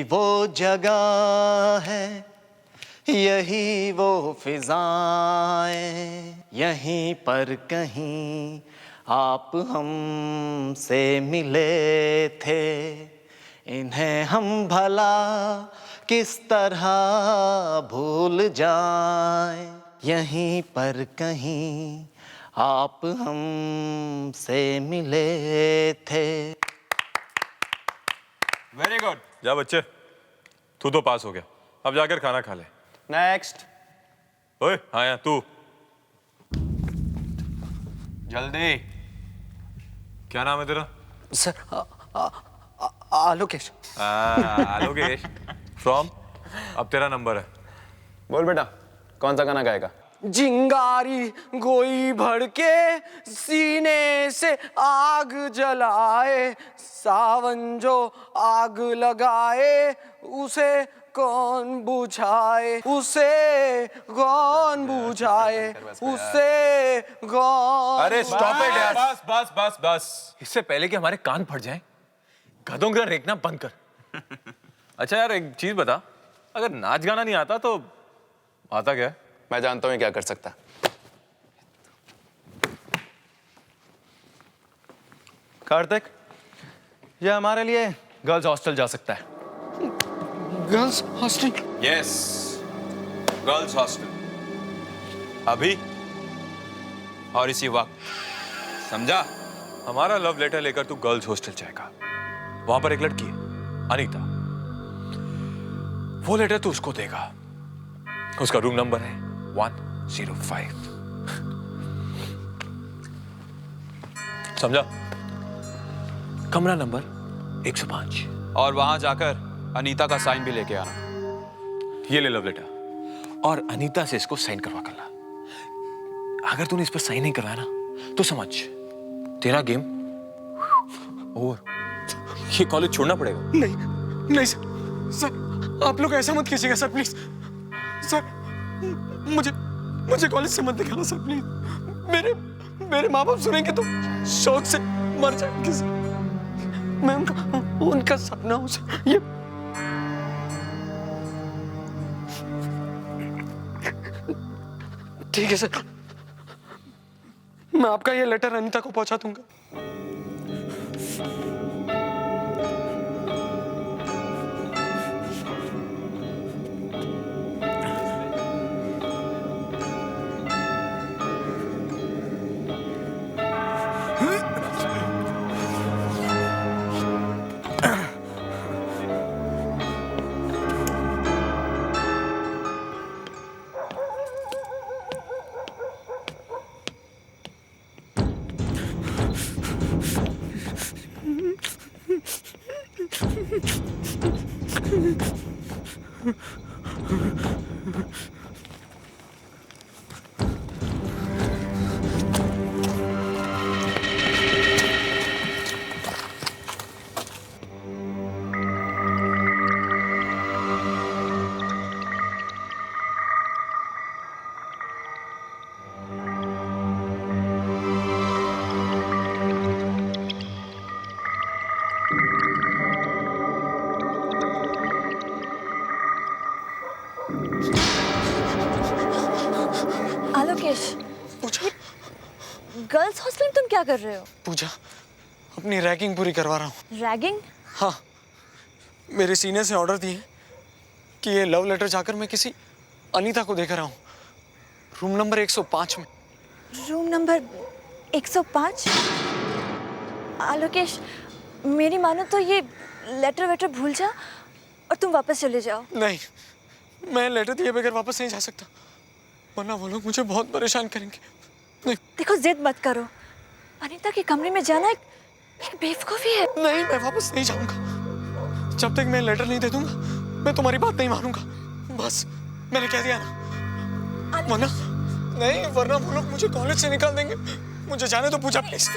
वो जगह है, यही वो फिजाएं, यहीं पर कहीं आप हमसे मिले थे। इन्हें हम भला किस तरह भूल जाएं, यहीं पर कहीं आप हमसे मिले थे। Very good. जा बच्चे, तू तो पास हो गया, अब जाकर खाना खा ले। नेक्स्ट। ओए हाँ यार तू, जल्दी। क्या नाम है तेरा? सर आलोकेश। आलोकेश फ्रॉम। अब तेरा नंबर है। बोल बेटा, कौन सा गाना गाएगा? चिंगारी कोई भड़के सीने से आग जलाए, सावन जो आग लगाए उसे कौन बुझाए, उसे कौन बुझाए, उसे कौन। अरे स्टॉप इट यार, बस बस बस बस। इससे पहले कि हमारे कान फट जाएं, गधों की तरह रेखना बंद कर। अच्छा यार एक चीज बता, अगर नाच गाना नहीं आता तो आता क्या है? मैं जानता हूँ क्या कर सकता। कार्तिक, ये हमारे लिए गर्ल्स हॉस्टल जा सकता है। Girls hostel? Yes, girls hostel. अभी और इसी वक्त, समझा? हमारा लव लेटर लेकर तू गर्ल्स हॉस्टल जाएगा। वहां पर एक लड़की है, अनीता। वो लेटर तू उसको देगा। उसका रूम नंबर है 105। समझा? कमरा नंबर 105। और वहां जाकर अनीता का साइन भी लेके आना। ये ले लव लेटर और अनीता से इसको साइन करवा कर ला। अगर तूने इस पर साइन नहीं करवाया ना तो समझ तेरा गेम ओवर। ये कॉलेज छोड़ना पड़ेगा। नहीं नहीं सर, आप लोग ऐसा मत कीजिएगा सर, प्लीज सर। मुझे कॉलेज से मत निकालो सर, प्लीज। मेरे माँ बाप सुनेंगे तो शौक से मर जाएंगे सर। मैं उनका सपना हूँ सर। ये ठीक है सर, मैं आपका ये लेटर अनीता को पहुंचा दूंगा। आलोकेश, पूजा, गर्ल्स हॉस्टल में तुम क्या कर रहे हो? पूजा, अपनी रैगिंग पूरी करवा रहा हूँ। रैगिंग? हाँ, मेरे सीनियर से ऑर्डर दिए कि ये लव लेटर जाकर मैं किसी अनीता को देकर आऊँ, रूम नंबर 105 में। Room number 105? आलोकेश, मेरी मानो तो ये लेटर वेटर भूल जा और तुम वापस चले जाओ। नहीं, मैं लेटर दिए बगैर वापस नहीं जा सकता, वरना वो लोग मुझे बहुत परेशान करेंगे। नहीं, देखो जिद मत करो, अनीता के कमरे में जाना एक बेवकूफी है। नहीं, मैं वापस नहीं जाऊंगा जब तक मैं लेटर नहीं दे दूंगा। मैं तुम्हारी बात नहीं मानूंगा, बस मैंने कह दिया ना। वरना नहीं, वरना वो लोग मुझे कॉलेज से निकाल देंगे। मुझे जाने दो Puja, please.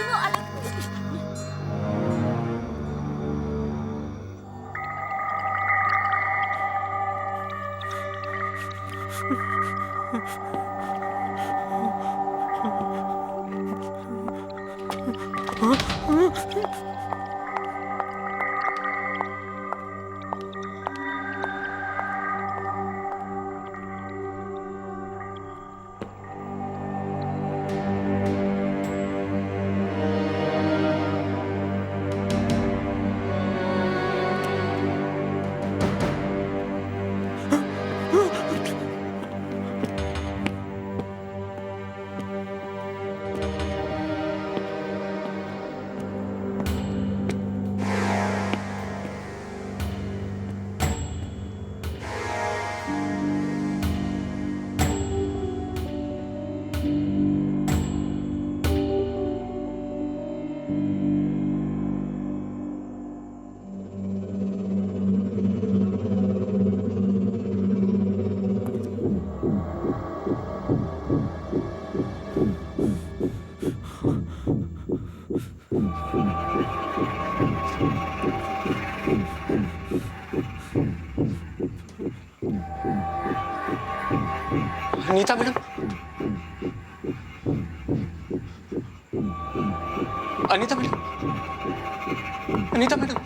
Anita madam, Anita madam, Anita madam,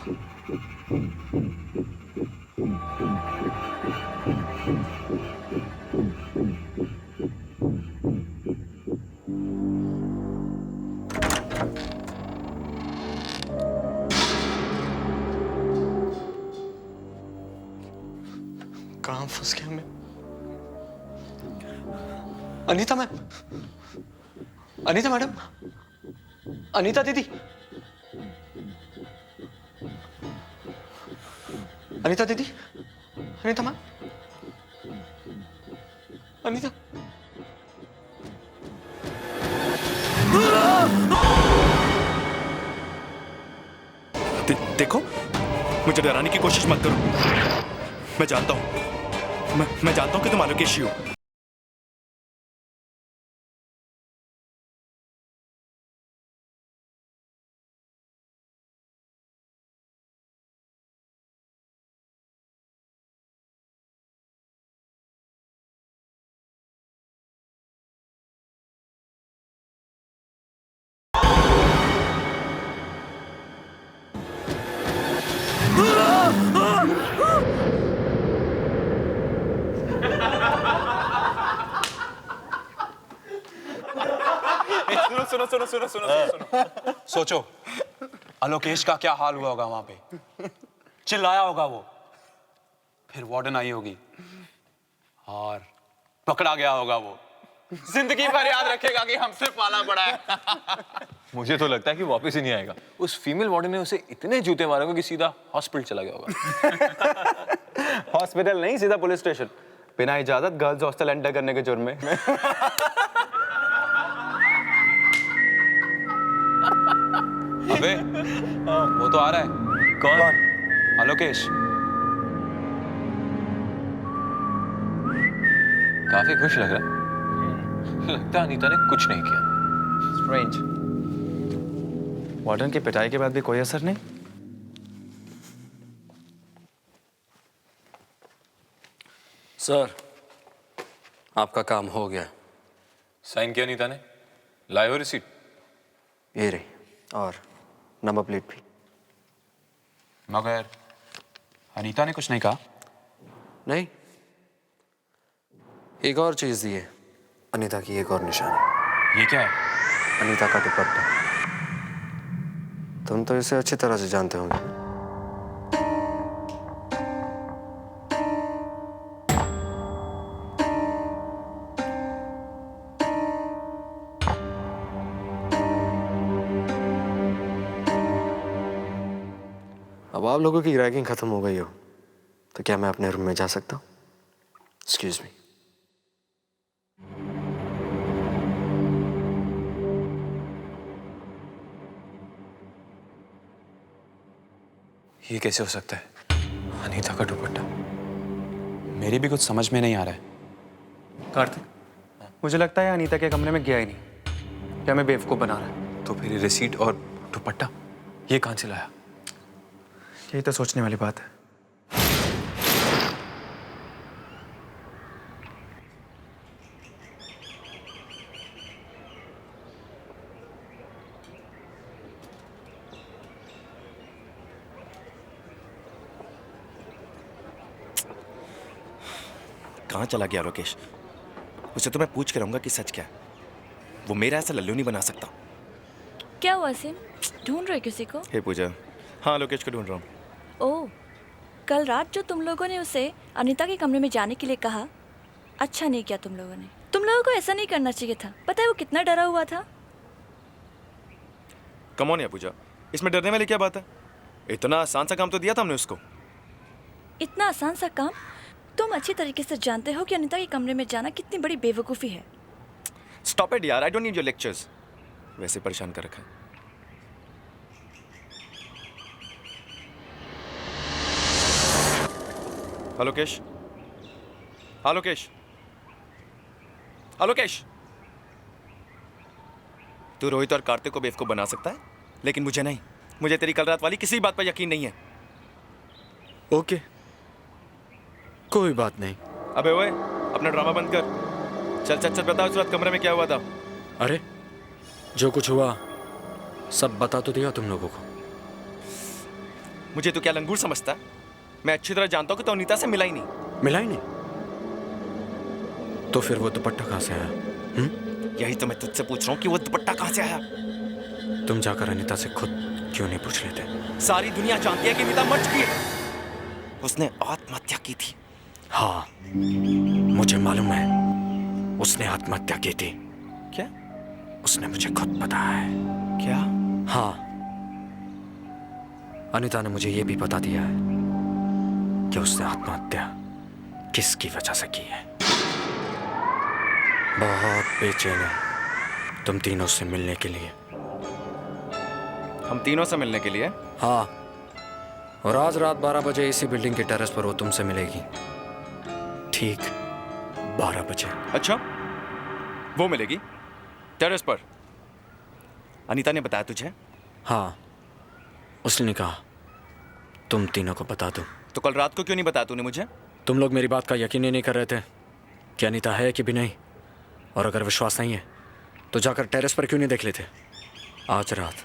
कहाँ फंस गया मैं? अनीता मैम, अनीता मैडम, अनीता दीदी, अनीता दीदी, अनीता मैम, अनीता। देखो, मुझे डराने की कोशिश मत करो। मैं जानता हूं, मैं जानता हूं कि तुम आलोकेश ही हो। सुनो सुनो सुनो सुनो सुनो सोचो आलोकेश का क्या हाल हुआ होगा वहां पे। चिल्लाया होगा वो, फिर वार्डन आई होगी और पकड़ा गया होगा वो। जिंदगी भर याद रखेगा कि हमसे पाला पड़ा है। मुझे तो लगता है कि वापस ही नहीं आएगा। उस फीमेल वार्डन ने उसे इतने जूते मारे होंगे कि सीधा हॉस्पिटल चला गया होगा। हॉस्पिटल नहीं, सीधा पुलिस स्टेशन, बिना इजाजत गर्ल्स हॉस्टल एंटर करने के जुर्म में। अबे वो तो आ रहा है। कौन? आलोकेश। काफी खुश लग रहा है। लगता है अनीता ने कुछ नहीं किया। स्ट्रेंज। वार्डन की पिटाई के बाद भी कोई असर नहीं। सर, आपका काम हो गया। साइन किया अनीता ने? लाए हो रिसीट? ये रही, और नंबर प्लेट भी। मगर अनीता ने कुछ नहीं कहा? नहीं, एक और चीज दी है, अनीता की एक और निशानी। ये क्या है? अनीता का दुपट्टा। तुम तो इसे अच्छी तरह से जानते होंगे। अब आप लोगों की रैगिंग खत्म हो गई हो तो क्या मैं अपने रूम में जा सकता हूँ? Excuse me. ये कैसे हो सकता है? अनीता का दुपट्टा। मेरी भी कुछ समझ में नहीं आ रहा है। कार्तिक, मुझे लगता है अनीता के कमरे में गया ही नहीं। क्या मैं बेवकूफ बना रहा है? तो फिर ये रिसीट और दुपट्टा ये कहां से लाया? यही तो सोचने वाली बात है। कहाँ चला गया लोकेश? उसे तो मैं पूछ के रहूंगा कि सच क्या है। वो मेरा ऐसा लल्लू नहीं बना सकता। क्या हुआ सिम? ढूंढ रहे किसी को? हे पूजा, हाँ लोकेश को ढूंढ रहा हूँ। ओह, कल रात जो तुम लोगों ने उसे अनीता के कमरे में जाने के लिए कहा, अच्छा नहीं किया तुम लोगों ने। तुम लोगों को ऐसा नहीं करना चाहिए था। पता है वो कितना डरा हुआ था? कम ऑन या पूजा, इसमें डरने वाली क्या बात है? इतना आसान सा काम तो दिया था हमने उसको। इतना आसान सा काम? तुम अच्छी तरीके से जानते हो कि अनीता के कमरे में जाना कितनी बड़ी बेवकूफ़ी है। स्टॉप इट यार, I don't need your lectures. वैसे परेशान कर रखा है। आलोकेश, आलोकेश, आलोकेश, तू रोहित और कार्तिक को बेवकूफ बना सकता है, लेकिन मुझे नहीं। मुझे तेरी कल रात वाली किसी बात पर यकीन नहीं है। ओके, कोई बात नहीं। अबे ओए, अपना ड्रामा बंद कर। चल चल चल बता उस रात कमरे में क्या हुआ था? अरे जो कुछ हुआ सब बता तो दिया तुम लोगों को। मुझे तो क्या लंगूर समझता है? मैं अच्छी तरह जानता हूँ कि तो अनीता से मिला ही नहीं। मिला ही नहीं? तो फिर वो दुपट्टा कहाँ से आया? यही तो मैं तुझसे पूछ रहा हूँ कि वो दुपट्टा कहाँ से आया? तुम जाकर अनीता से खुद क्यों नहीं पूछ लेते? सारी दुनिया जानती है कि अनीता मर चुकी है। उसने आत्महत्या की थी। हाँ मुझे मालूम है, उसने आत्महत्या की थी। क्या? उसने मुझे खुद बताया है। क्या? हाँ, अनीता ने मुझे ये भी बता दिया है कि उसने आत्महत्या किसकी वजह से की है। बहुत बेचैन है तुम तीनों से मिलने के लिए। हम तीनों से मिलने के लिए? हाँ, और आज रात 12 बजे इसी बिल्डिंग के टेरेस पर वो तुमसे मिलेगी। ठीक 12 बजे। अच्छा, वो मिलेगी टेरेस पर? अनीता ने बताया तुझे? हाँ, उसने कहा तुम तीनों को बता दो। तो कल रात को क्यों नहीं बताया तूने मुझे? तुम लोग मेरी बात का यकीन ही नहीं कर रहे थे कि अनीता है कि भी नहीं। और अगर विश्वास नहीं है तो जाकर टेरेस पर क्यों नहीं देख लेते? आज रात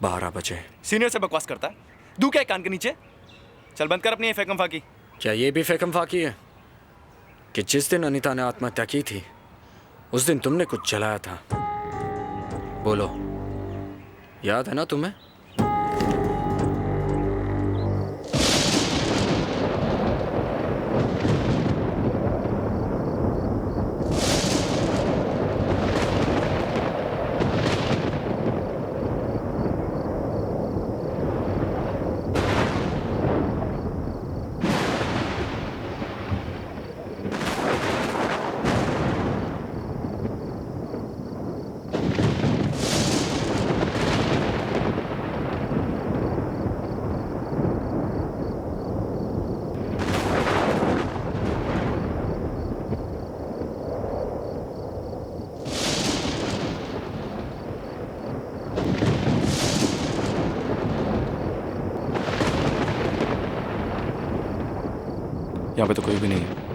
12 बजे। सीनियर से बकवास करता है? दू क्या है कान के नीचे? चल बंद कर अपनी फेकम फाकी। क्या ये भी फेकम फाकी है कि जिस दिन अनीता ने आत्महत्या की थी उस दिन तुमने कुछ जलाया था? बोलो, याद है ना तुम्हें? यहाँ पे तो कोई भी नहीं है।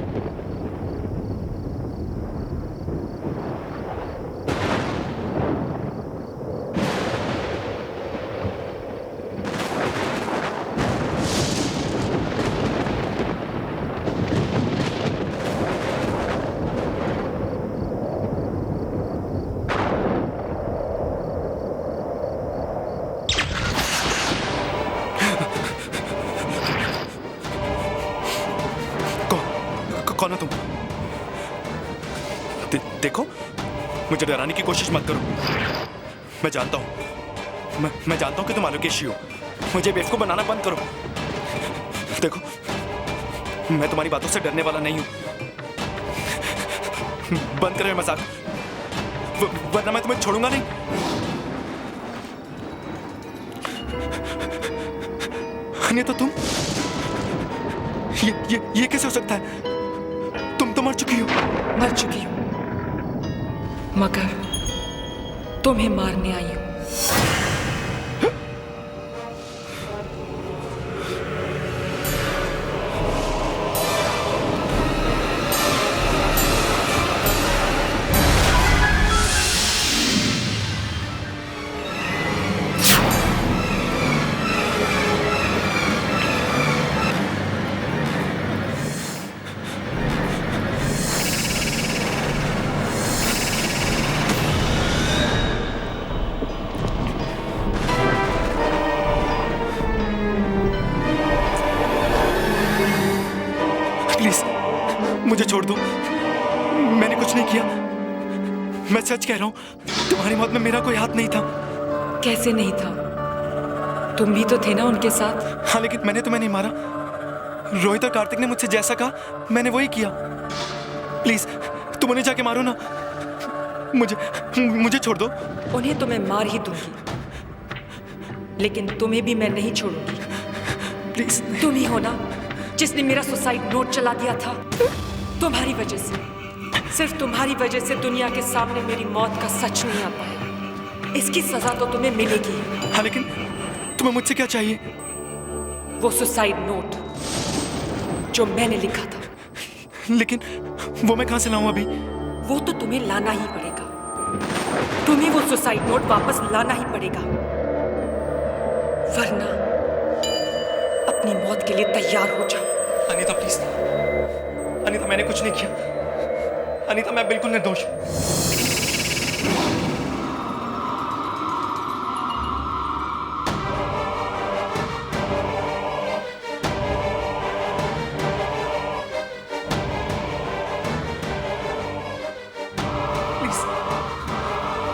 कौन हो तुम? देखो, मुझे डराने की कोशिश मत करो। मैं जानता हूं, मैं जानता हूं कि तुम आलोकेशी हो। मुझे बेवकूफ बनाना बंद करो। देखो, मैं तुम्हारी बातों से डरने वाला नहीं हूं। बंद करो ये मजाक, वरना मैं तुम्हें छोड़ूंगा नहीं। नहीं तो तुम ये कैसे हो सकता है? तुम तो मर चुकी हो। मर चुकी हूं, मगर तुम्हें मारने आई हूं। प्लीज मुझे छोड़ दो, मैंने कुछ नहीं किया। मैं सच कह रहा हूं, तुम्हारी मौत में मेरा कोई हाथ नहीं था। कैसे नहीं था? तुम भी तो थे ना उनके साथ। हाँ, लेकिन मैंने तुम्हें नहीं मारा। रोहित और कार्तिक ने मुझसे जैसा कहा मैंने वही किया। प्लीज तुम उन्हें जाके मारो ना। मुझे छोड़ दो। उन्हें तो मैं मार ही दूंगी, लेकिन तुम्हें भी मैं नहीं छोड़ूंगी। प्लीज। तुम ही हो ना जिसने मेरा सुसाइड नोट चला दिया था। तुम्हारी वजह से, सिर्फ तुम्हारी वजह से दुनिया के सामने मेरी मौत का सच नहीं आ पाया। इसकी सजा तो तुम्हें मिलेगी। हाँ, लेकिन तुम्हें मुझसे क्या चाहिए? वो सुसाइड नोट जो मैंने लिखा था। लेकिन वो मैं कहां से लाऊं अभी? वो तो तुम्हें लाना ही पड़ेगा। तुम्हें वो सुसाइड नोट वापस लाना ही पड़ेगा, वरना अपनी मौत के लिए तैयार हो जाओ। अनीता प्लीज, अनीता मैंने कुछ नहीं किया। अनीता मैं बिल्कुल निर्दोष हूं।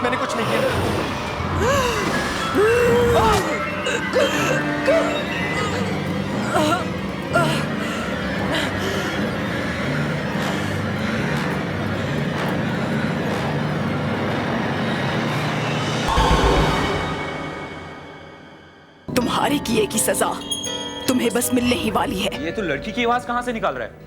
मैंने कुछ नहीं किया। तुम्हारे किए की सजा तुम्हें बस मिलने ही वाली है। ये तो लड़की की आवाज कहां से निकाल रहा है?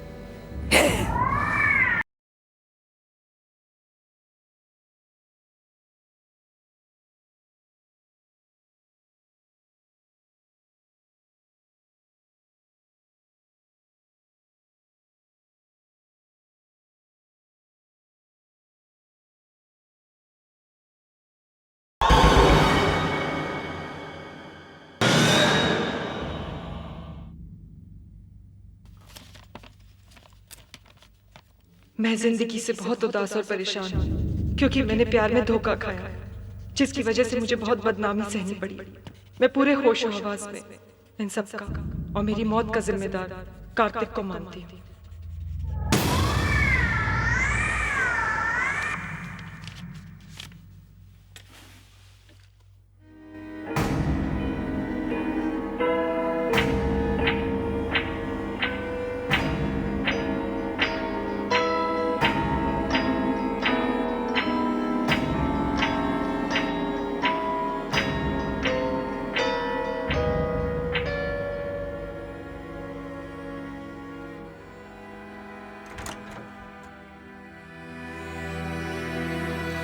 मैं जिंदगी से बहुत उदास और परेशान हूँ, क्योंकि मैंने प्यार में धोखा खाया, जिसकी वजह से मुझे बहुत बदनामी सहनी पड़ी। मैं पूरे होश हवास में इन सब का और मेरी मौत का जिम्मेदार कार्तिक को मानती हूँ।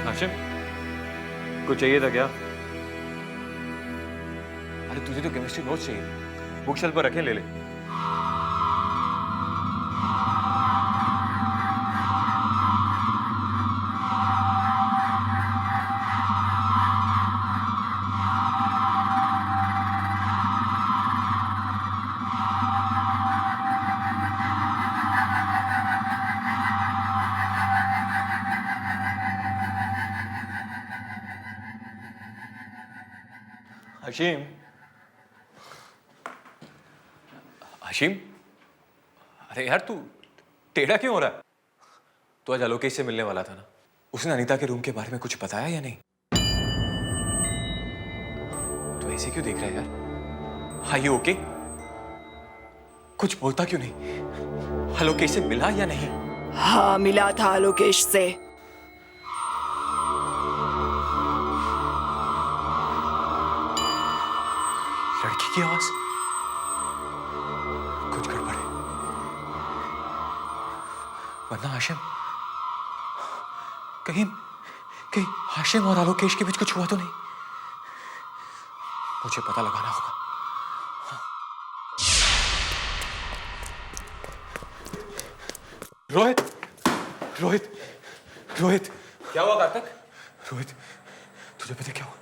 हाशिम, कुछ चाहिए था क्या? अरे तुझे तो केमिस्ट्री नोट्स चाहिए, बुक शेल्फ पर रखे, ले ले। हशीम, हशीम, अरे यार तू टेढ़ा क्यों हो रहा है? तू आज आलोकेश से मिलने वाला था ना? उसने अनीता के रूम के बारे में कुछ बताया या नहीं? तू ऐसे क्यों देख रहा है यार? हाँ ये ओके? कुछ बोलता क्यों नहीं? आलोकेश से मिला या नहीं? हाँ मिला था आलोकेश से। लड़की की आवाज, कुछ गड़बड़ है। वरना हाशिम, कहीं कहीं हाशिम और आलोकेश के बीच कुछ हुआ तो नहीं? मुझे पता लगाना होगा। रोहित, रोहित, रोहित, क्या हुआ कार्तिक? रोहित, तुझे पता क्या हुआ?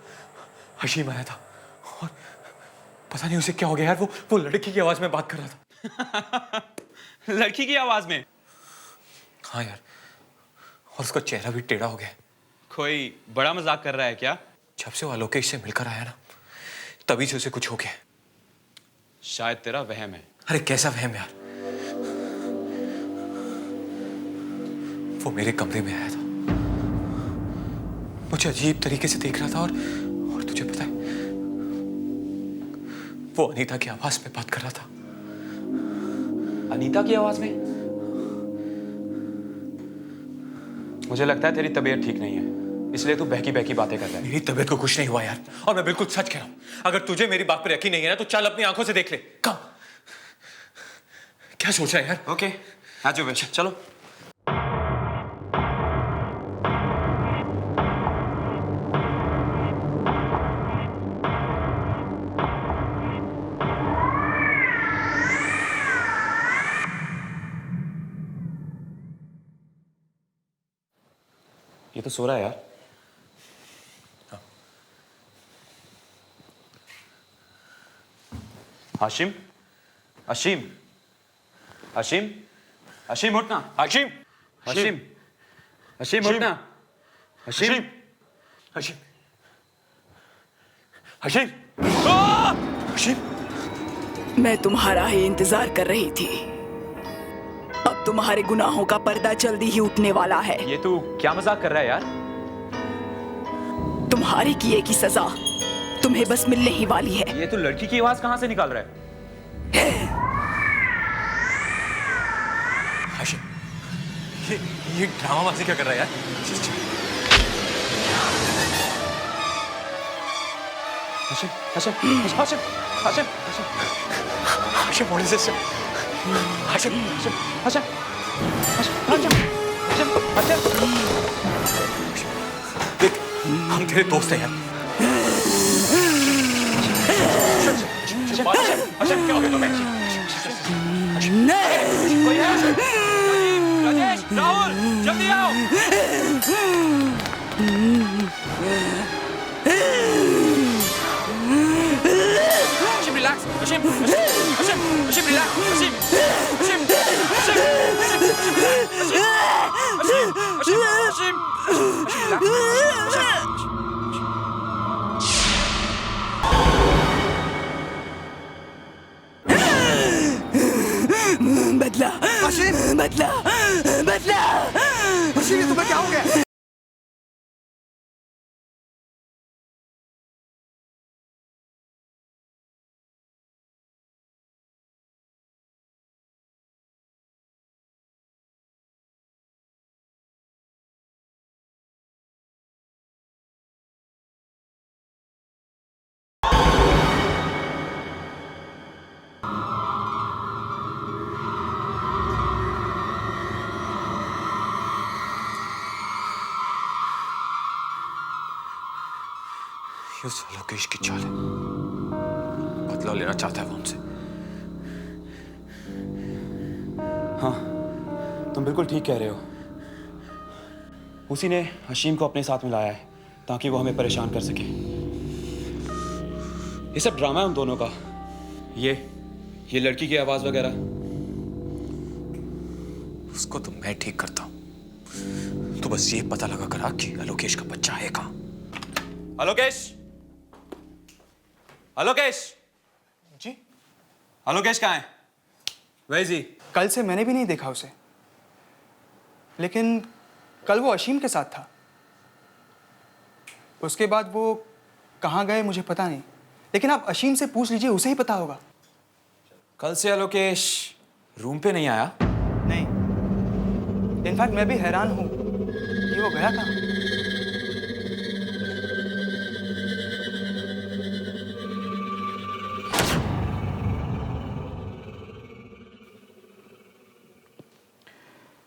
हशीम आया था और पता नहीं उसे क्या हो गया यार, वो लड़की की आवाज में बात कर रहा था। लड़की की आवाज में? हाँ यार, और उसका चेहरा भी टेढ़ा हो गया। कोई बड़ा मजाक कर रहा है क्या? जब से वो आलोकेश से मिलकर आया ना, तभी से उसे कुछ हो गया। शायद तेरा वहम है। अरे कैसा वहम यार? वो मेरे कमरे में आया था, मुझे अजीब तरीके से देख रहा था और तुझे पता है, वो अनीता की आवाज में बात कर रहा था। अनीता की आवाज में? मुझे लगता है तेरी तबीयत ठीक नहीं है, इसलिए तू बहकी बहकी बातें कर रहा है। मेरी तबीयत को कुछ नहीं हुआ यार, और मैं बिल्कुल सच कह रहा हूं। अगर तुझे मेरी बात पर यकीन नहीं है ना, तो चल अपनी आंखों से देख ले। कम, क्या सोच रहा है यार? ओके, आ जाओ चलो। ये तो सो रहा है यार। हाशिम, हाशिम, हाशिम, हाशिम उठना। हाशिम, हाशिम, हाशिम उठना। हाशिम, हाशिम, हाशिम, हाशिम। मैं तुम्हारा ही इंतजार कर रही थी। अब तुम्हारे गुनाहों का पर्दा जल्दी ही उठने वाला है। ये तू क्या मजाक कर रहा है यार? तुम्हारे किए की सजा तुम्हें बस मिलने ही वाली है। ये तू लड़की की आवाज कहां से निकाल रहा है? हाशिम, ये ड्रामाबाजी क्या कर रहा है यार? Hashim, Hashim, Hashim, Hashim, Hashim, what is this? Hashim, Hashim, Hashim, Hashim, Hashim, Hashim, देख, हम तेरे दोस्त हैं यार। हाशिम, क्या हो गया तुम्हें? कोई है? राजेश, राहुल, जल्दी आओ। Hashim, relax. Hashim, Hashim, Hashim, relax. Hashim, Hashim, Hashim, Hashim, Hashim, Hashim, relax. बदला, बदला, बदला। हशीम, ये तुम्हें क्या हो गया? उस लोकेश की चाल है, बदला लेना चाहता है वो हमसे। हाँ, तुम बिल्कुल ठीक कह रहे हो। उसी ने हशीम को अपने साथ मिलाया है ताकि वो हमें परेशान कर सके। ये सब ड्रामा है उन दोनों का। ये लड़की की आवाज वगैरह, उसको तो मैं ठीक करता हूं। तो बस ये पता लगा करा कि अलोकेश का बच्चा है कहां। अलोकेश, अलोकेश जी, अलोकेश कहाँ है? वही जी। कल से मैंने भी नहीं देखा उसे, लेकिन कल वो अशीम के साथ था। उसके बाद वो कहाँ गए मुझे पता नहीं, लेकिन आप अशीम से पूछ लीजिए, उसे ही पता होगा। कल से अलोकेश रूम पे नहीं आया? नहीं, इनफैक्ट मैं भी हैरान हूं कि वो गया कहाँ।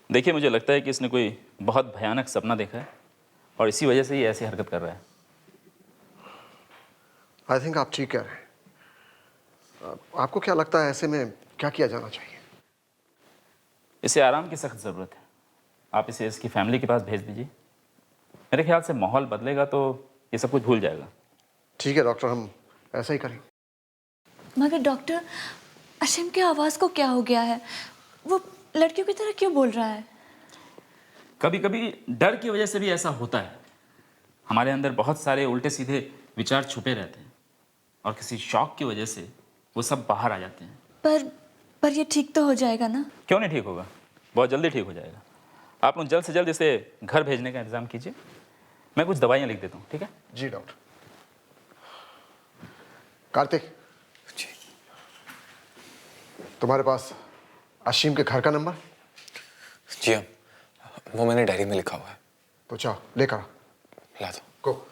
देखिए, मुझे लगता है कि इसने कोई बहुत भयानक सपना देखा है और इसी वजह से ही ऐसी हरकत कर रहा है। आई थिंक आप ठीक कह रहे हैं। आपको क्या लगता है ऐसे में क्या किया जाना चाहिए? इसे आराम की सख्त ज़रूरत है। आप इसे इसकी फैमिली के पास भेज दीजिए। मेरे ख्याल से माहौल बदलेगा तो ये सब कुछ भूल जाएगा। ठीक है डॉक्टर, हम ऐसा ही करेंगे। मगर डॉक्टर, अशीम की आवाज़ को क्या हो गया है? वो लड़कियों की तरह क्यों बोल रहा है? कभी कभी डर की वजह से भी ऐसा होता है। हमारे अंदर बहुत सारे उल्टे सीधे विचार छुपे रहते हैं और किसी शौक की वजह से वो सब बाहर आ जाते हैं। पर ये ठीक तो हो जाएगा ना? क्यों नहीं ठीक होगा? बहुत जल्दी ठीक हो जाएगा। आप लोग जल्द से जल्द इसे घर भेजने का इंतजाम कीजिए। मैं कुछ दवाइयाँ लिख देता हूँ, ठीक है? जी डॉक्टर। कार्तिक जी, तुम्हारे पास अशीम के घर का नंबर? जी हम, वो मैंने डायरी में लिखा हुआ है। तो जाओ लेकर ला दो। गो।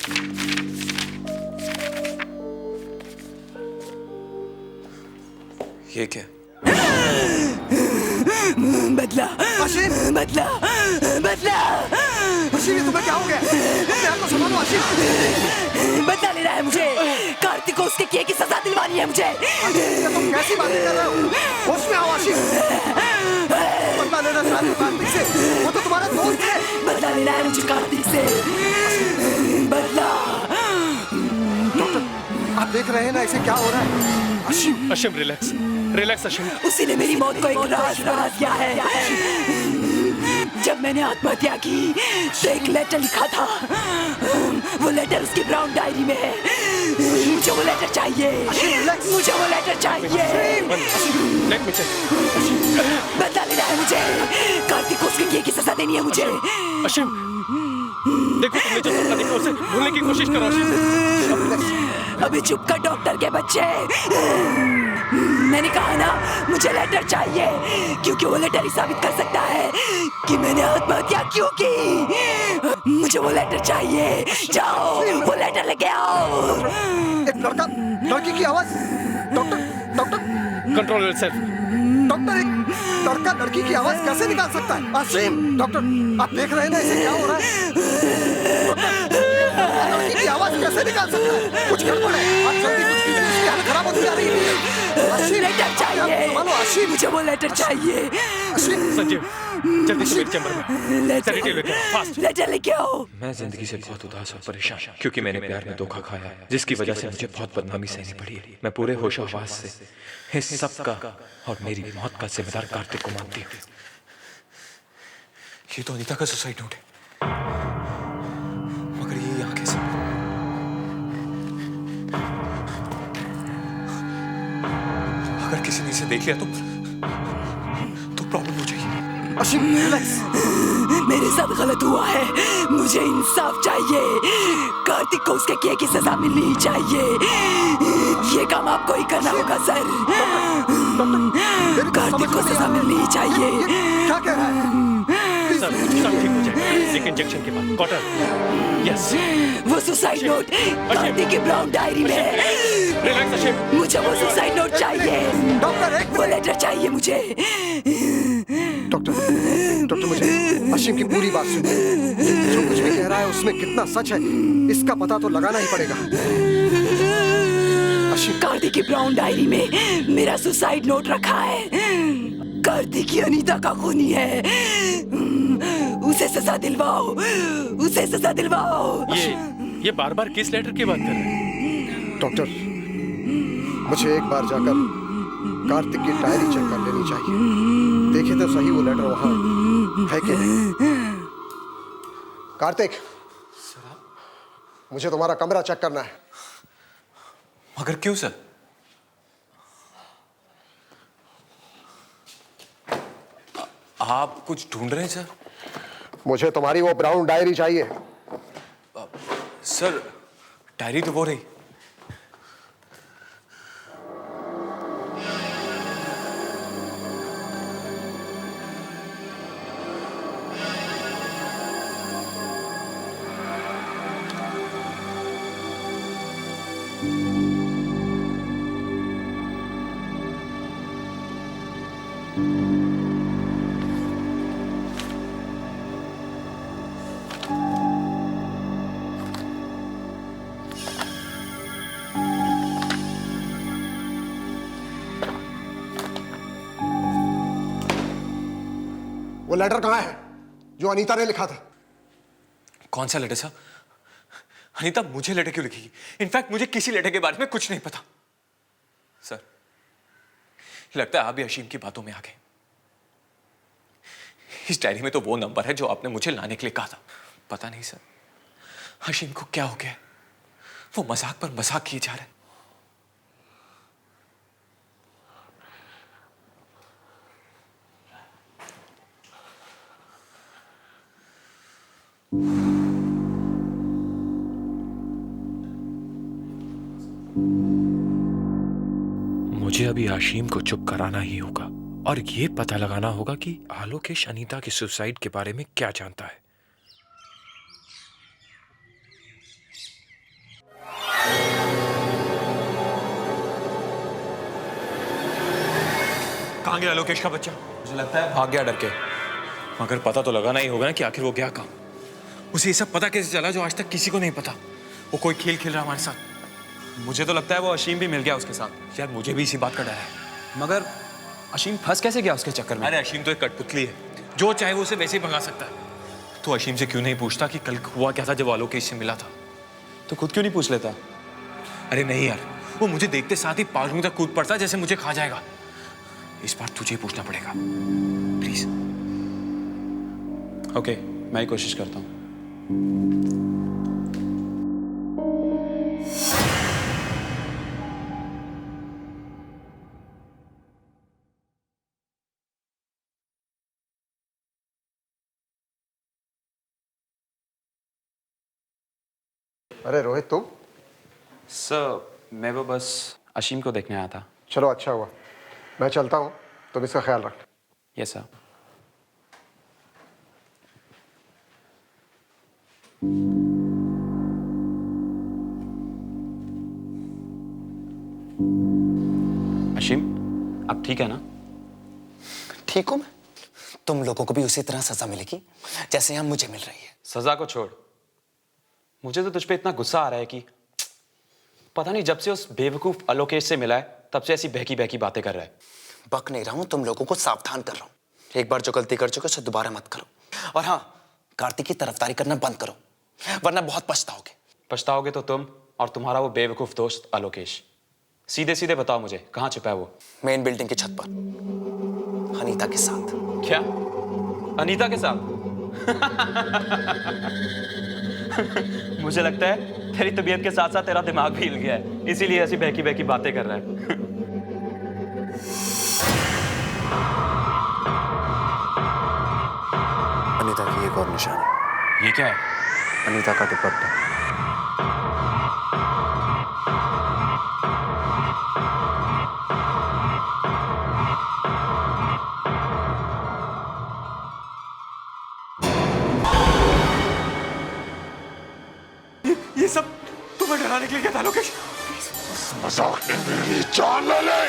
ये क्या? बदला, बदला, बदला। आशिम, ये तुम्हें क्या हो गया? अपने आप को संभालो आशिम। बदला लेना है मुझे। कार्तिक को उसके किए की सजा दिलवानी है मुझे। ये तुम कैसी बातें कर रहे हो? होश में आओ आशिम। बदला लेना चाहते हो कार्तिक से? वो तो तुम्हारा दोस्त है। बदला लेना है मुझे कार्तिक से। बदला। डॉक्टर, आप देख रहे हैं ना इसे क्या हो रहा है? Ashim, Ashim relax, relax Ashim. उसी ने मेरी मौत को एक राज बना दिया है। जब मैंने आत्महत्या की तो एक लेटर लिखा था। वो लेटर उसकी ब्राउन डायरी में है। मुझे वो लेटर चाहिए। मुझे वो लेटर चाहिए। बदला लेना है मुझे। कार्तिक को उसके किए की सजा देनी है मुझे। आशिम, देखो तुमने जो सपना देखा उसे भूलने की कोशिश करो आशिम। अभी चुप कर डॉक्टर के बच्चे। मैंने कहा ना मुझे लेटर चाहिए, क्योंकि वो लेटर ही साबित कर सकता है कि मैंने आत्महत्या क्यों की। मुझे वो लेटर चाहिए। जाओ वो लेटर लेके आओ। एक लड़की की आवाज। Doctor, control yourself. डॉक्टर, एक लड़की की आवाज कैसे निकाल सकता है? आशिम, डॉक्टर, आप देख रहे हैं ना इसे क्या हो रहा है? डॉक्टर, लड़की की आवाज कैसे निकाल सकता है? कुछ गड़बड़ है। आप जल्दी कुछ कीजिए, इसकी हालत खराब होती जा रही है। आशिम, लेटर चाहिए। मुझे वो लेटर चाहिए। संजीव, जल्दी से मेरे चैम्बर में सेडेटिव लेके आओ, फास्ट। लेटर लेके आओ। मैं जिंदगी से बहुत उदास और परेशान, क्योंकि मैंने प्यार में धोखा खाया है, जिसकी वजह से मुझे बहुत बदनामी सहनी पड़ी है। मैं पूरे होशो-हवास से इस सब का और मेरी मौत का जिम्मेदार कार्तिक को मानती हूँ। ये तो अनीता का सुसाइड नोट है, मगर ये यहाँ कैसे? अगर किसी ने इसे देख लिया तो प्रॉब्लम हो जाएगी। आशिम, रिलैक्स। मेरे साथ गलत हुआ है। मुझे इंसाफ चाहिए। कार्तिक को उसके किए की सजा मिलनी ही चाहिए। ये काम आपको ही करना होगा सर। कार्तिक को सजा मिलनी ही चाहिए। क्या कह रहा है? सब ठीक हो जाएगा, एक इंजेक्शन के बाद। Cotton, yes. वो सुसाइड नोट कार्तिक की ब्राउन डायरी में है। रिलैक्स आशिम। मुझे वो सुसाइड नोट चाहिए। डॉक्टर, वो लेटर चाहिए मुझे। डॉक्टर, मुझे आशिम की पूरी बात सुनिए। जो कुछ भी कह रहा है उसमें कितना सच है इसका पता तो लगाना ही पड़ेगा। आशिम, कार्तिक की ब्राउन डायरी में मेरा सुसाइड नोट रखा है। कार्तिक की अनीता का खूनी है। उसे सजा दिलवाओ, उसे सजा दिलवाओ। ये बार-बार किस लेटर की बात कर रहे हैं? डॉक्टर, मुझे एक बार जाकर कार्तिक की डायरी चेक कर लेनी चाहिए। देखे तो सही वो लेटर वहां है कि नहीं। कार्तिक, मुझे तुम्हारा कमरा चेक करना है। मगर क्यों सर? आप कुछ ढूंढ रहे हैं सर? मुझे तुम्हारी वो ब्राउन डायरी चाहिए। सर, डायरी तो वो रही। वो लेटर कहाँ है जो अनीता ने लिखा था? कौन सा लेटर सर? अनीता मुझे लेटर क्यों लिखेगी? इनफैक्ट मुझे किसी लेटर के बारे में कुछ नहीं पता। सर, लगता है आप भी अशीम की बातों में आ गए। इस डायरी में तो वो नंबर है जो आपने मुझे लाने के लिए कहा था। पता नहीं सर, अशीम को क्या हो गया? वो मजाक पर मजाक किए जा रहे हैं। मुझे अभी आशीम को चुप कराना ही होगा और ये पता लगाना होगा कि आलोकेश अनीता के सुसाइड के बारे में क्या जानता है। कहाँ गया लोकेश का बच्चा? मुझे लगता है भाग गया डर के। मगर पता तो लगाना ही होगा ना कि आखिर वो गया कहाँ। उसे ये सब पता कैसे चला जो आज तक किसी को नहीं पता? वो कोई खेल खेल रहा हमारे साथ। मुझे तो लगता है वो अशीम भी मिल गया उसके साथ। यार मुझे भी इसी बात का डर है। मगर अशीम फंस कैसे गया उसके चक्कर में? अरे अशीम तो एक कठपुतली है, जो चाहे वो उसे वैसे ही भगा सकता है। तो अशीम से क्यों नहीं पूछता कि कल हुआ क्या था जब आलोकेश से मिला था? तो खुद क्यों नहीं पूछ लेता? अरे नहीं यार, वो मुझे देखते साथ ही पार्किंग तक कूद पड़ता जैसे मुझे खा जाएगा। इस बार तुझे ही पूछना पड़ेगा प्लीज। ओके, मैं ही कोशिश करता हूँ। अरे रोहित तुम? सर मैं वो बस अशीम को देखने आया था। चलो अच्छा हुआ, मैं चलता हूँ, तुम इसका ख्याल रख। Yes sir. अशीम अब ठीक है ना? ठीक हूं मैं। तुम लोगों को भी उसी तरह सजा मिलेगी जैसे यहाँ मुझे मिल रही है। सजा को छोड़, मुझे तो तुझ पे इतना गुस्सा आ रहा है कि पता नहीं जब से उस बेवकूफ आलोकेश से मिला है तब से ऐसी बहकी बहकी बातें कर रहा है। बक नहीं रहा हूं, तुम लोगों को सावधान कर रहा हूं। एक बार जो गलती कर चुके उसे दोबारा मत करो। और हाँ, कार्तिक की तरफदारी करना बंद करो, वरना बहुत पछताओगे। पछताओगे तो तुम और तुम्हारा वो बेवकूफ दोस्त आलोकेश। सीधे सीधे बताओ मुझे, कहाँ छुपा है वो? मेन बिल्डिंग की छत पर, अनीता के साथ। क्या? अनीता के साथ? मुझे लगता है तेरी तबीयत के साथ साथ तेरा दिमाग भी हिल गया है, इसीलिए ऐसी बहकी बहकी बातें कर रहा है। अनीता की एक और निशानी। ये क्या है? अनीता का दुपट्टा। ये सब तुम्हें डराने के लिए क्या था लोकेश? मजाक में मेरी जान ले ले।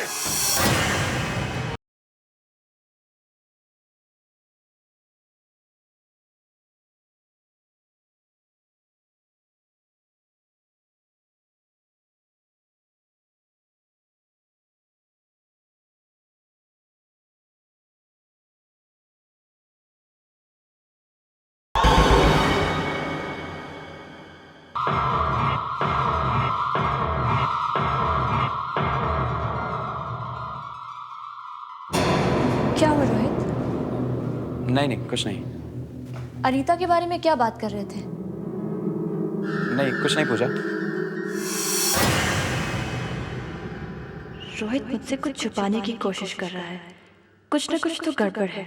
क्या हुआ रोहित? नहीं कुछ नहीं। अनीता के बारे में क्या बात कर रहे थे? नहीं कुछ नहीं पूजा। रोहित मुझसे कुछ छुपाने की कोशिश कर रहा है। कुछ ना कुछ तो गड़बड़ है।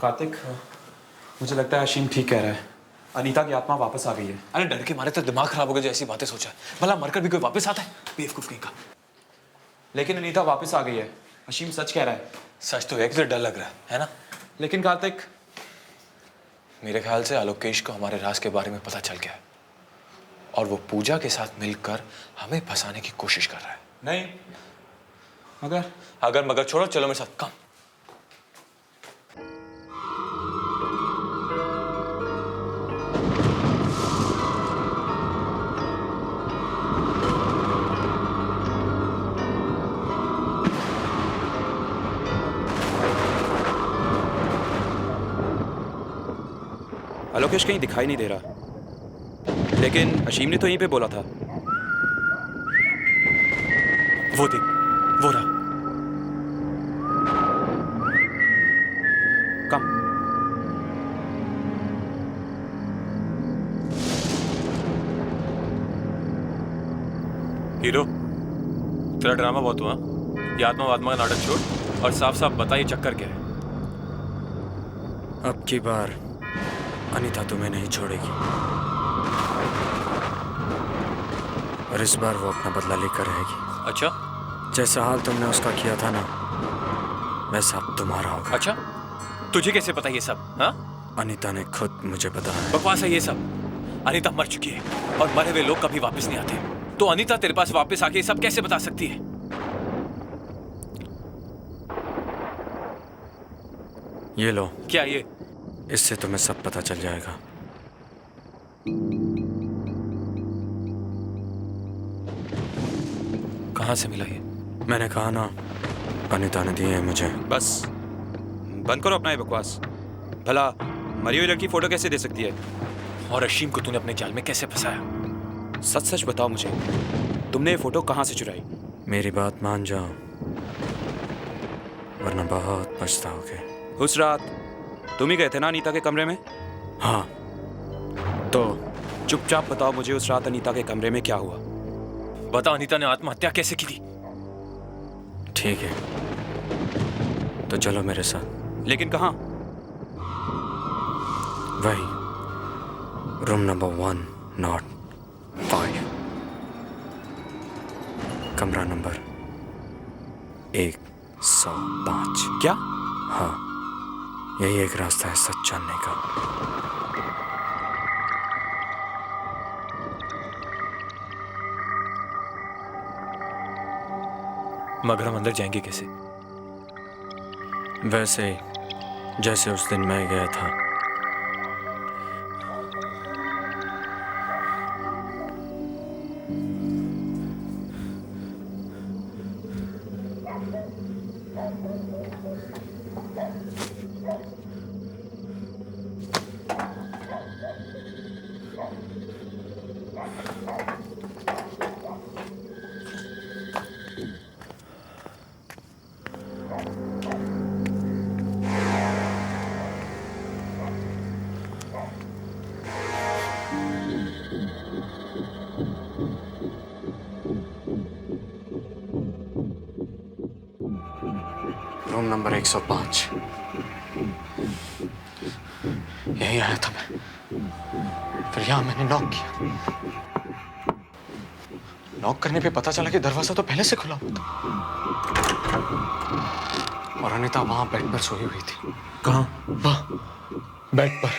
कार्तिक, मुझे लगता है अशीम ठीक कह रहा है। अनीता की आत्मा वापस आ गई है। अरे डर के मारे तो दिमाग खराब हो गया जो ऐसी बातें सोचा है। भला मरकर भी कोई वापस आता है? बेवकूफ कहीं का। लेकिन अनीता वापस आ गई है। अशीम सच कह रहा है। सच तो एक से डर लग रहा है ना? लेकिन कार्तिक, मेरे ख्याल से आलोकेश को हमारे राज के बारे में पता चल गया है और वो पूजा के साथ मिलकर हमें फंसाने की कोशिश कर रहा है। नहीं अगर मगर छोड़ो, चलो मेरे साथ। कम। आलोकेश कहीं दिखाई नहीं दे रहा, लेकिन अशीम ने तो यहीं पे बोला था। वो देख, वो रहा। कम। हीरो, तेरा ड्रामा बहुत हुआ। ये आत्मा वात्मा का नाटक छोड़ और साफ साफ बता ये चक्कर क्या है। अब की बार अनीता तुम्हें नहीं छोड़ेगी और इस बार वो अपना बदला लेकर रहेगी। अच्छा? जैसा हाल तुमने उसका किया था ना, वैसा अब तुम्हारा होगा। अच्छा, तुझे कैसे पता ये सब? हाँ, अनीता ने खुद मुझे बताया। बकवास है ये सब। अनीता मर चुकी है और मरे हुए लोग कभी वापस नहीं आते। तो अनीता तेरे पास वापस आके ये सब कैसे बता सकती है? ये लो। क्या ये? इससे तुम्हें सब पता चल जाएगा। कहाँ से मिला ये? मैंने कहा ना, अनीता ने दिए हैं मुझे। बस बंद करो अपना ये बकवास। भला मरी हुई लड़की फोटो कैसे दे सकती है? और अशीम को तूने अपने जाल में कैसे फंसाया? सच सच बताओ मुझे, तुमने ये फोटो कहाँ से चुराई? मेरी बात मान जाओ, वरना बहुत पछताओगे। उस रात तुम ही गए थे ना अनीता के कमरे में? हाँ। तो चुपचाप बताओ मुझे, उस रात अनीता के कमरे में क्या हुआ? बता, अनीता ने आत्महत्या कैसे की थी? ठीक है, तो चलो मेरे साथ। लेकिन कहाँ? वही, रूम नंबर 105, कमरा नंबर 105। क्या? हाँ, यही एक रास्ता है सच जानने का। मगर हम अंदर जाएंगे कैसे? वैसे ही जैसे उस दिन मैं गया था। रूम नंबर 105, यही आया था मैं। फिर यहाँ मैंने नॉक किया। नॉक करने पे पता चला कि दरवाजा तो पहले से खुला हुआ था और अनीता वहां बेड पर सोई हुई थी। कहाँ? वहां बेड पर।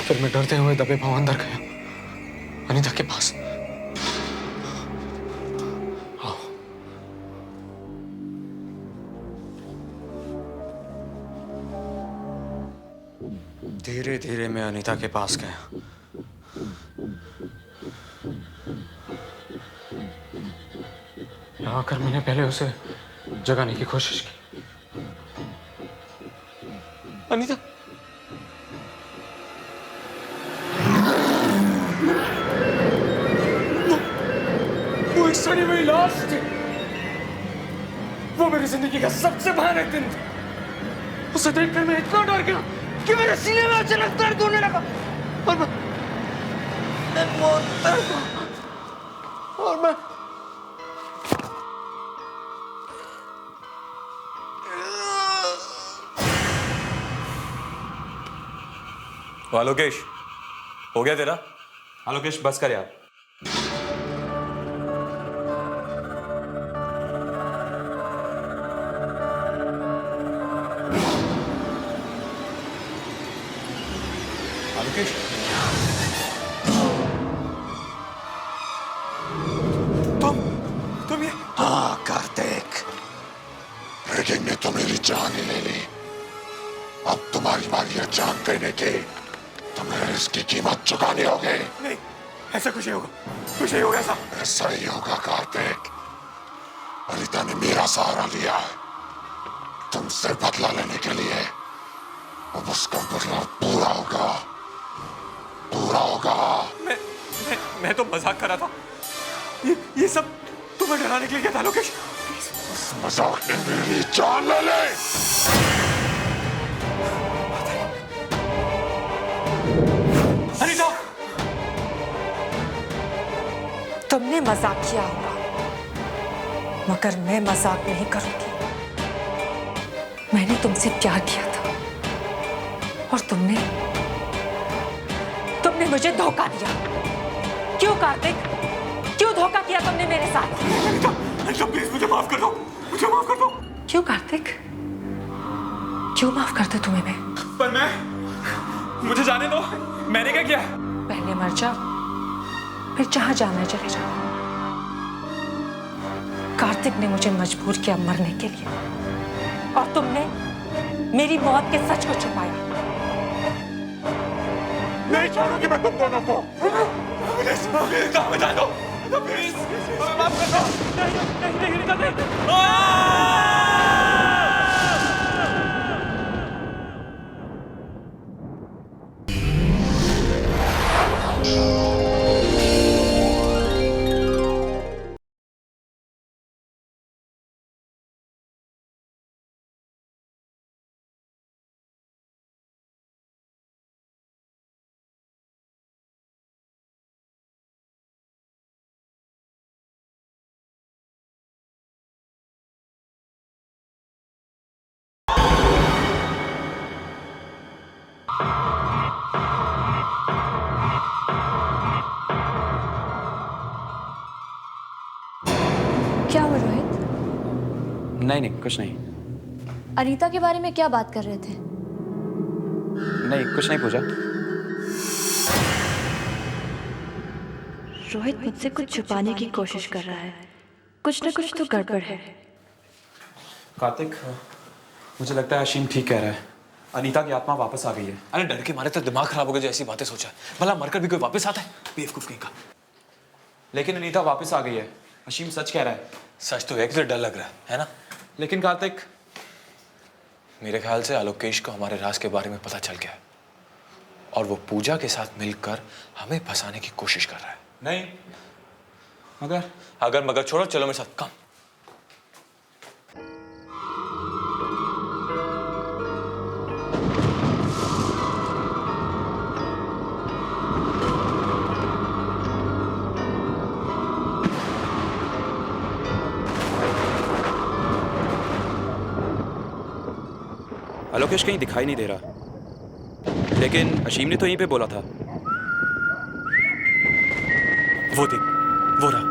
फिर मैं डरते हुए दबे पांव अंदर गया अनीता के पास। धीरे धीरे मैं अनीता के पास गया। यहाँ आकर मैंने पहले उसे जगाने की कोशिश की। अनीता, वो एक सड़ी हुई लाश थी। वो मेरी जिंदगी का सबसे भयानक दिन था। उसे देखकर मैं इतना डर गया कि मेरे सीने में अचानक दर्द होने लगा और मैं बहुत और मैं आलोकेश, हो गया तेरा? आलोकेश बस कर यार। आलोकेश, तुम ये? हाँ कार्तिक, रेगिंग ने तो मेरी जान ही ले ली। अब तुम्हारी बारी है जान देने की। तुम्हें इसकी कीमत चुकानी होगी। नहीं, ऐसा कुछ नहीं होगा। कुछ नहीं होगा ऐसा। ऐसा ही होगा कार्तिक। अनीता ने मेरा सहारा लिया है तुमसे बदला लेने के लिए। अब उसका बदला पूरा होगा, पूरा होगा। मैं तो मजाक कर रहा था। ये सब तुम्हें डराने के लिए क्या था लोकेश? उस मजाक ने मेरी जान ले ली। अनीता, तुमने मजाक किया होगा, मगर मैं मजाक नहीं करूंगी। मैंने तुमसे प्यार किया था और तुमने मुझे धोखा दिया। क्यों कार्तिक? क्यों धोखा किया तुमने मेरे साथ? अनीता प्लीज मुझे माफ कर दो, मुझे माफ कर दो। क्यों कार्तिक? क्यों माफ करते तुम्हें मैं? पर मैं, मुझे जाने दो। मैंने क्या किया? पहले मर जाओ, फिर जहां जाना है चले जाओ। कार्तिक ने मुझे मजबूर किया मरने के लिए और मेरी मौत के सच को छुपाया। नहीं छोड़ूंगी मैं तुम दोनों को। प्लीज बता दो, प्लीज माफ कर दो। नहीं निकल दे। क्या हुआ रोहित? नहीं कुछ नहीं। अनीता के बारे में क्या बात कर रहे थे? नहीं कुछ नहीं पूजा। रोहित मुझसे कुछ छुपाने की कोशिश कर रहा है। कुछ ना कुछ तो गड़बड़ है। कार्तिक, मुझे लगता है अशीम ठीक कह रहा है। अनीता की आत्मा वापस आ गई है। अरे डर के मारे तो दिमाग खराब हो गया जो ऐसी बातें सोचा है। भला मरकर भी कोई वापस आता है? बेवकूफ कहीं का। लेकिन अनीता वापस आ गई है। अशीम सच कह रहा है। सच तो एक तो डर लग रहा है ना? लेकिन कार्तिक, मेरे ख्याल से आलोकेश को हमारे राज के बारे में पता चल गया है और वो पूजा के साथ मिलकर हमें फंसाने की कोशिश कर रहा है। नहीं अगर मगर छोड़ो, चलो मेरे साथ। कम। आलोकेश कहीं दिखाई नहीं दे रहा, लेकिन अशीम ने तो यहीं पे बोला था। वो देख, वो रहा।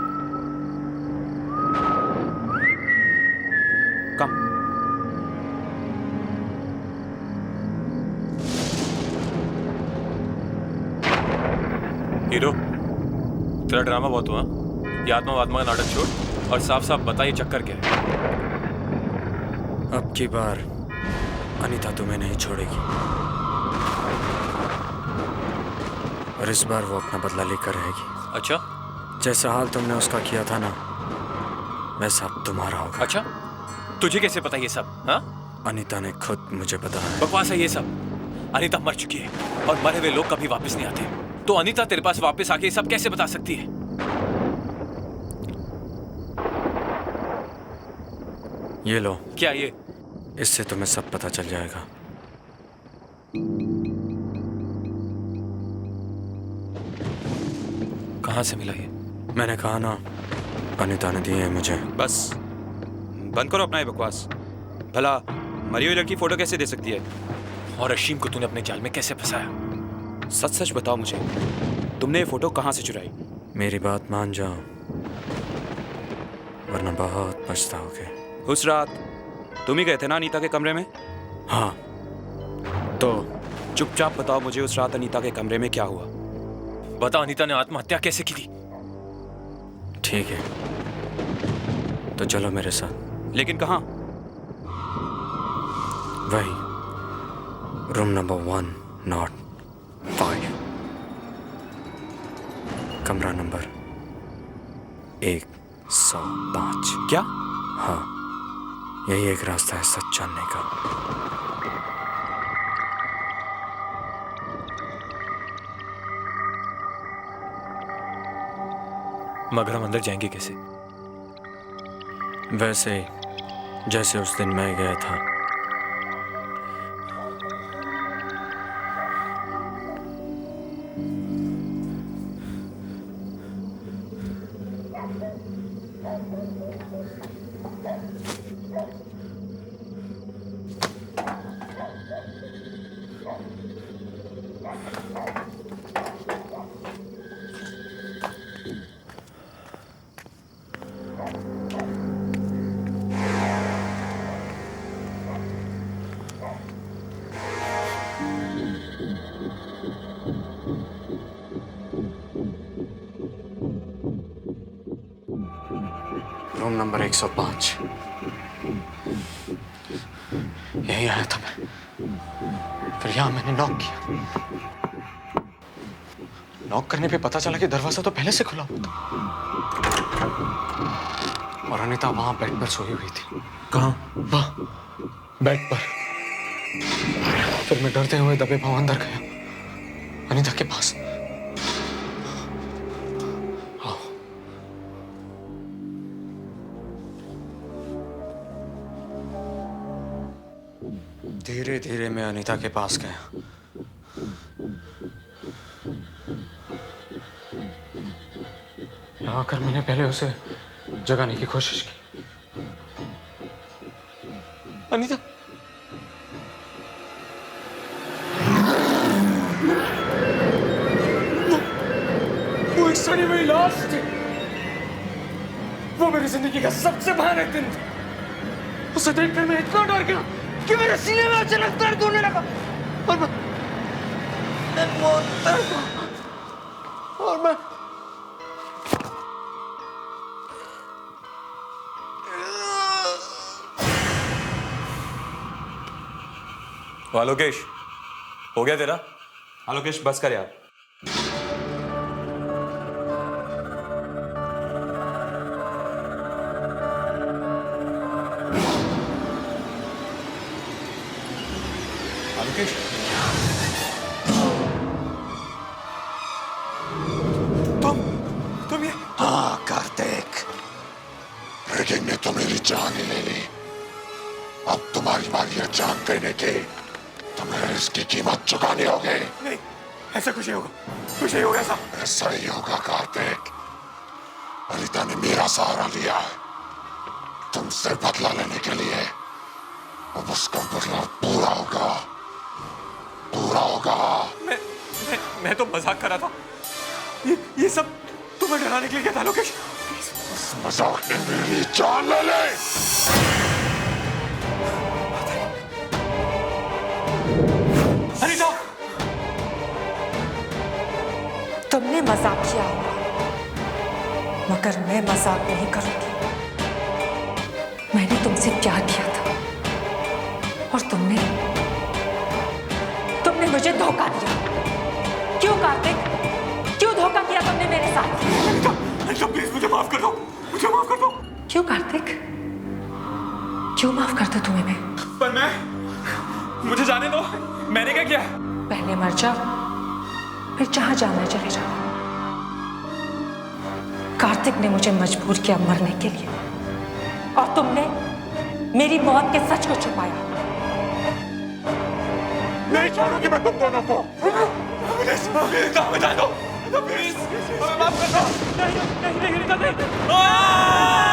कम। हीरो, तेरा ड्रामा बहुत हुआ। ये आत्मा वात्मा का नाटक छोड़ और साफ साफ बता ये चक्कर क्या है। अब की बार अनीता तुम्हें नहीं छोड़ेगी और इस बार वो अपना बदला लेकर रहेगी। अच्छा? जैसा हाल तुमने उसका किया था ना, वैसा अब तुम्हारा होगा। अच्छा, तुझे कैसे पता ये सब? हाँ, अनीता ने खुद मुझे बताया। बकवास है ये सब। अनीता मर चुकी है और मरे हुए लोग कभी वापस नहीं आते। तो अनीता तेरे पास वापस आके ये सब कैसे बता सकती है? ये लो। क्या ये? इससे तुम्हें सब पता चल जाएगा। कहाँ से मिला ये? मैंने कहा ना, अनीता ने दिए हैं मुझे। बस बंद करो अपना ये बकवास। भला मरी हुई लड़की फोटो कैसे दे सकती है? और अशीम को तूने अपने जाल में कैसे फंसाया? सच सच बताओ मुझे, तुमने ये फोटो कहाँ से चुराई? मेरी बात मान जाओ, वरना बहुत पछताओगे। उस रात तुम ही गए थे ना अनीता के कमरे में? हाँ। तो चुपचाप बताओ मुझे, उस रात अनीता के कमरे में क्या हुआ? बता, अनीता ने आत्महत्या कैसे की थी? ठीक है, तो चलो मेरे साथ। लेकिन कहाँ? वही, रूम नंबर 105, कमरा नंबर 105। क्या? हाँ, यही एक रास्ता है सच जानने का। मगर हम अंदर जाएंगे कैसे? वैसे ही जैसे उस दिन मैं गया था। Room number 105। यही आया था मैं। फिर यहाँ मैंने नॉक किया। नॉक करने पे पता चला कि दरवाजा तो पहले से खुला हुआ था और अनीता वहां बेड पर सोई हुई थी। कहाँ? वहां बेड पर। फिर मैं डरते हुए दबे पांव अंदर गया अनीता के पास। आओ। धीरे धीरे मैं अनीता के पास गया। यहाँ आकर मैंने पहले उसे जगाने की कोशिश की। अनीता, वो एक सड़ी हुई लाश थी। वो मेरी जिंदगी का सबसे भयानक दिन था। उसे देखकर मैं इतना डर गया कि मेरे सीने में अचानक दर्द होने लगा और मैं आलोकेश, हो गया तेरा? आलोकेश बस कर यार। आलोकेश, तुम ये? हाँ कार्तिक, रेगिंग ने तो मेरी जान ही ले ली। अब तुम्हारी बारी है जान देने की। तुम्हें इसकी कीमत चुकानी होगी। नहीं, ऐसा कुछ नहीं होगा। कुछ नहीं होगा ऐसा। ऐसा ही होगा कार्तिक। अनीता ने मेरा सहारा लिया है तुमसे बदला लेने के लिए। अब उसका बदला पूरा होगा, पूरा होगा। मैं तो मजाक कर रहा था। ये सब तुम्हें डराने के लिए क्या था लोकेश? उस मजाक ने मेरी जान ले ली। अनीता, तुमने मजाक किया होगा, मगर मैं मजाक नहीं करूंगी। मैंने तुमसे प्यार किया था और तुमने मुझे धोखा दिया। क्यों कार्तिक? क्यों धोखा किया तुमने मेरे साथ? अनीता प्लीज मुझे माफ कर दो, मुझे माफ कर दो। क्यों कार्तिक? क्यों माफ कर दूं तुम्हें मैं? पर मुझे जाने दो। मैंने क्या किया? पहले मर जाओ, फिर जहां जाना है चले जाओ। कार्तिक ने मुझे मजबूर किया मरने के लिए और तुमने मेरी मौत के सच को छुपाया। नहीं छोड़ूंगी मैं तुम दोनों को। प्लीज बचा दो, प्लीज माफ कर दो। नहीं।